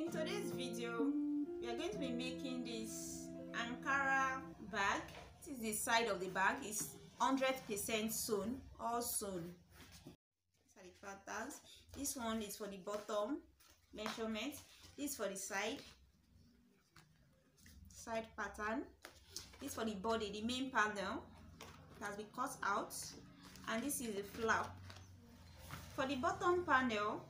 In today's video, we are going to be making this Ankara bag. This is the side of the bag. It's 100% sewn, all sewn. These are the patterns. This one is for the bottom measurement. This is for the side pattern. This for the body, the main panel has been cut out, and this is the flap. For the bottom panel,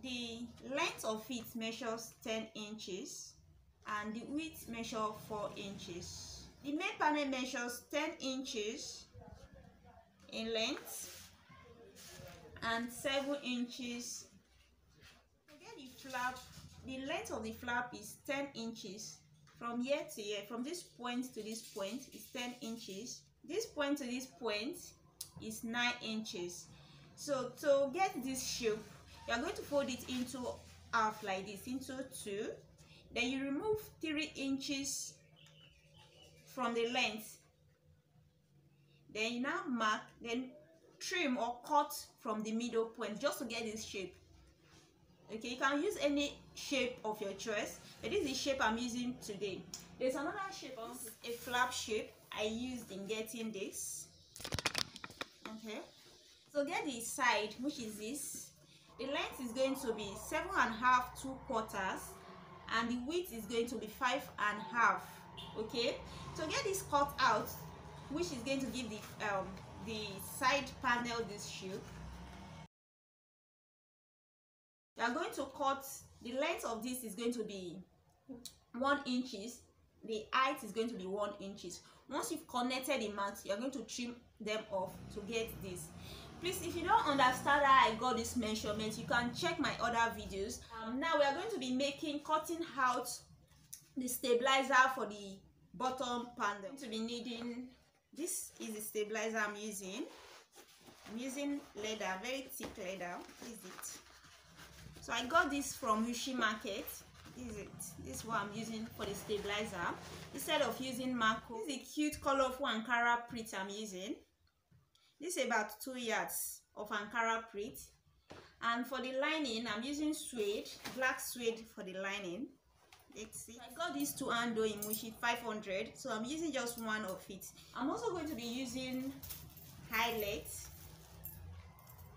the length of it measures 10 inches and the width measures 4 inches. The main panel measures 10 inches in length and 7 inches. To get the flap, the length of the flap is 10 inches. From here to here, from this point to this point is 10 inches. This point to this point is 9 inches. So to get this shape, you are going to fold it into half like this, into two. Then you remove 3 inches from the length. Then you now mark, then trim or cut from the middle point just to get this shape. Okay, you can use any shape of your choice, but this is the shape I'm using today. There's another shape, a flap shape I used in getting this. Okay, so get the side, which is this. The length is going to be 7.5 2/4, and the width is going to be 5.5. Okay, so get this cut out, which is going to give the side panel this shape. You are going to cut, the length of this is going to be 1 inches. The height is going to be 1 inches. Once you've connected the mat, you are going to trim them off to get this. Please, if you don't understand how I got this measurement, you can check my other videos. Now we are going to be cutting out the stabilizer for the bottom panel. I'm going to be needing, this is the stabilizer I'm using. I'm using leather, very thick leather. This is it. So I got this from Ushi Market. This is it. This is what I'm using for the stabilizer. Instead of using Marco, this is a cute colorful Ankara print I'm using. This is about 2 yards of Ankara print. And for the lining, I'm using suede, black suede for the lining. Let's see. I got these two handle in Mushi 500, so I'm using just one of it. I'm also going to be using highlights.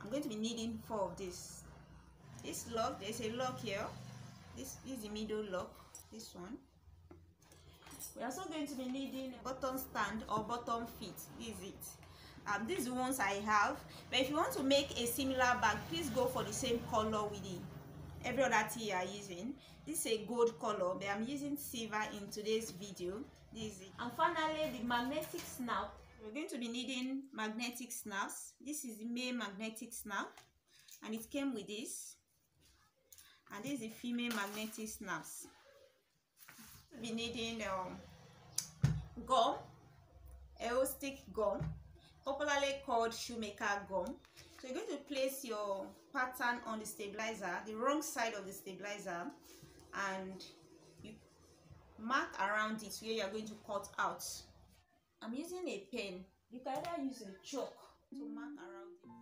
I'm going to be needing 4 of this. This lock, there's a lock here. This is the middle lock, this one. We're also going to be needing a button stand or button feet. This is it. These are the ones I have. But if you want to make a similar bag, please go for the same color with every other thing you are using. This is a gold color, but I'm using silver in today's video. This is it. And finally, the magnetic snap. We're going to be needing magnetic snaps. This is the male magnetic snap, and it came with this. And this is the female magnetic snaps. We'll be needing gum, stick gum, popularly called shoemaker gum. So you're going to place your pattern on the stabilizer, the wrong side of the stabilizer, and you mark around it where you're going to cut out. I'm using a pen. You can either use a chalk to mark around it.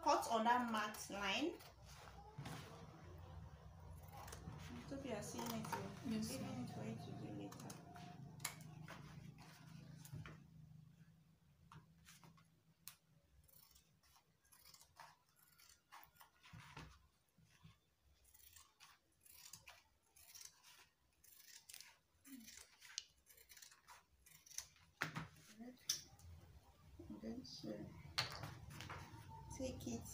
Cut on that mat line. I hope you are seeing it. Yes. Leaving it for you to do later. Take it.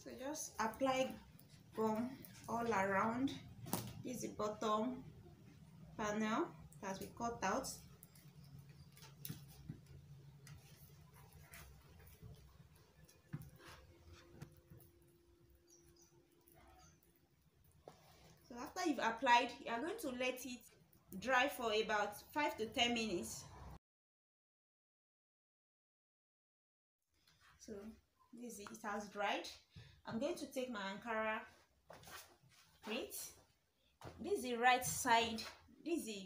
So just apply gum all around. This is the bottom panel that we cut out. So after you've applied, you are going to let it dry for about 5 to 10 minutes. So this is it. It has dried. I'm going to take my Ankara plate. This is the right side. This is the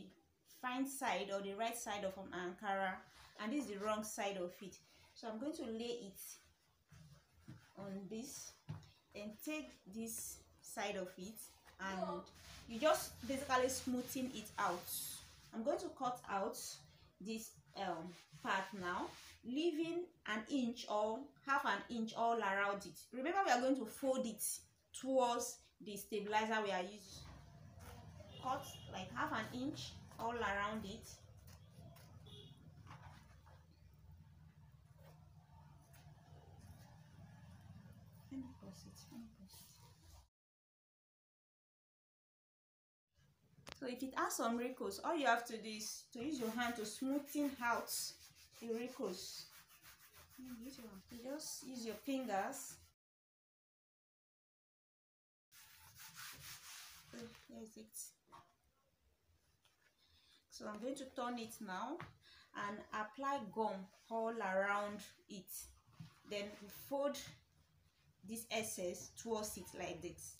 fine side or the right side of an Ankara, and this is the wrong side of it. So I'm going to lay it on this, and take this side of it, and you just basically smoothing it out. I'm going to cut out this part now, leaving an inch or half an inch all around it. Remember, we are going to fold it towards the stabilizer we are using. Cut like half an inch all around it. So if it has some wrinkles, all you have to do is to use your hand to smoothen out the wrinkles. You just use your fingers. So here's it. So I'm going to turn it now and apply gum all around it. Then fold this excess towards it like this.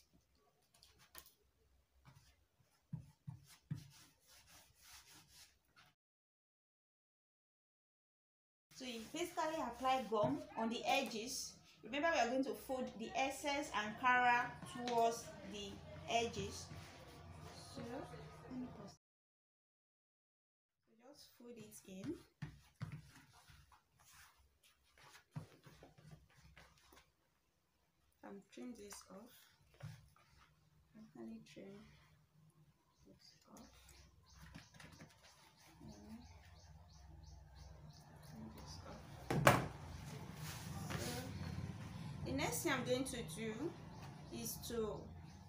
So you basically apply gum on the edges. Remember, we are going to fold the excess Ankara towards the edges. So just fold it in. I'm trim this off. Finally trim this off. The next thing I'm going to do is to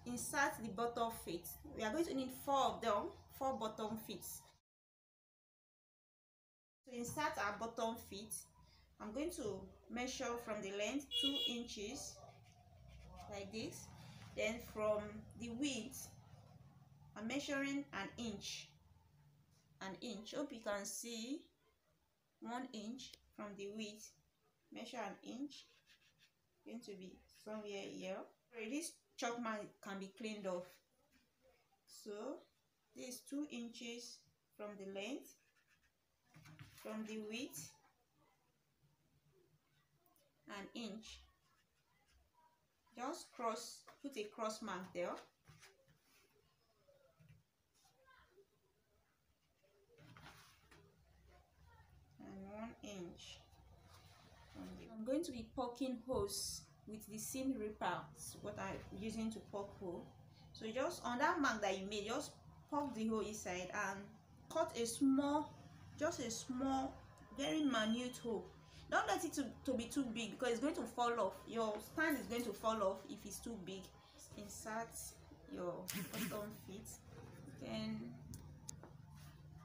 insert the bottom feet. We are going to need 4 of them, 4 bottom feet. To insert our bottom feet, I'm going to measure from the length 2 inches like this. Then from the width, I'm measuring an inch. Hope you can see 1 inch from the width. Measure an inch. Going to be somewhere here. This chalk mark can be cleaned off. So this is 2 inches from the length, from the width, an inch. Just put a cross mark there. And 1 inch. I'm going to be poking holes with the seam ripper, what I'm using to poke hole. So just on that mark that you made, just poke the hole inside and cut a small, very minute hole. Don't let it to be too big, because it's going to fall off. Your stand is going to fall off if it's too big. Insert your bottom feet, then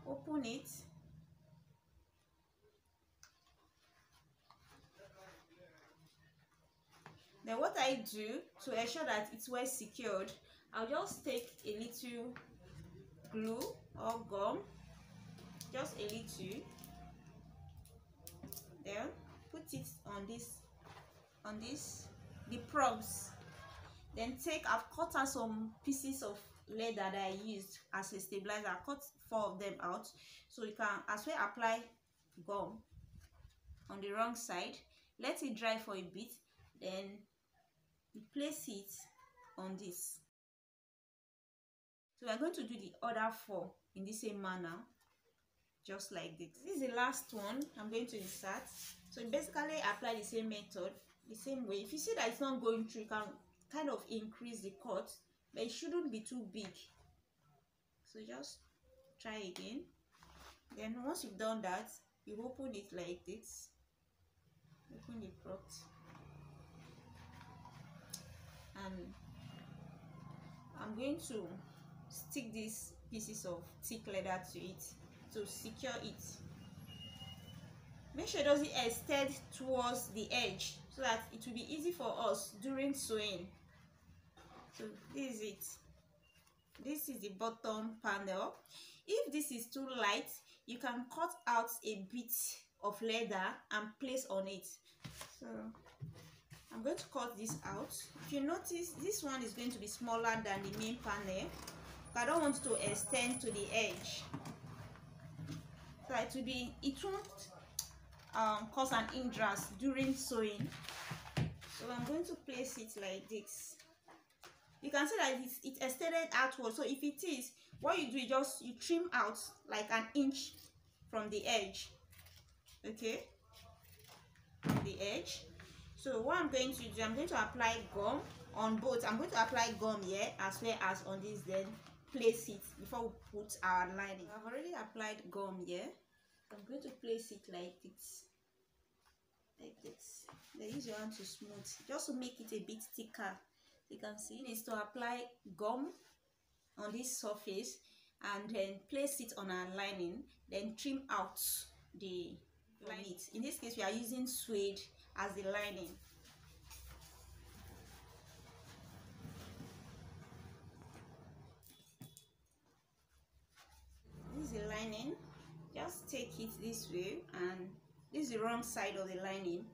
open it. Then what I do to ensure that it's well secured, I'll just take a little glue or gum, just a little, then put it on the prongs. Then I've cut out some pieces of leather that I used as a stabilizer. I cut 4 of them out, so you can as well apply gum on the wrong side, let it dry for a bit, then you place it on this. So we are going to do the other 4 in the same manner, just like this. This is the last one I'm going to insert. So you basically apply the same method, the same way. If you see that it's not going through, you can kind of increase the cut, but it shouldn't be too big. So just try again. Then once you've done that, you open it like this. Open the product, and I'm going to stick these pieces of thick leather to it to secure it. Make sure it doesn't extend towards the edge, so that it will be easy for us during sewing. So this is it. This is the bottom panel. If this is too light, you can cut out a bit of leather and place on it. So I'm going to cut this out. If you notice, this one is going to be smaller than the main panel. I don't want to extend to the edge, so it won't cause an hindrance during sewing. So I'm going to place it like this. You can see that it's extended outward. So if it is, what you do is you trim out like an inch from the edge. Okay, from the edge. So what I'm going to do, I'm going to apply gum on both. I'm going to apply gum here as well as on this, then place it before we put our lining. I've already applied gum here. I'm going to place it like this. Like this. Then use your hand to smooth, just to make it a bit thicker. You can see is to apply gum on this surface and then place it on our lining, then trim out the lining. In this case, we are using suede as the lining. This is the lining. Just take it this way, and this is the wrong side of the lining.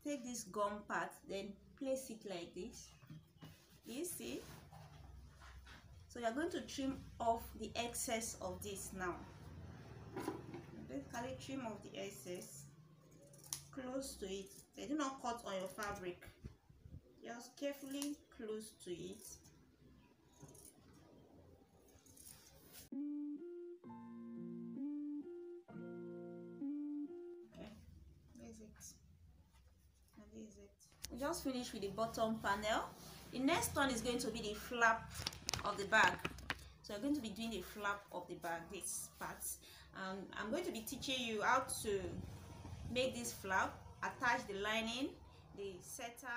Take this gum part, then place it like this. You see? So you're going to trim off the excess of this now. Basically, trim off the excess close to it. They do not cut on your fabric. Just carefully close to it. Okay, there's it. And this is it. We just finished with the bottom panel. The next one is going to be the flap of the bag. So I'm going to be doing the flap of the bag, this part. I'm going to be teaching you how to make this flap, attach the lining, the settle.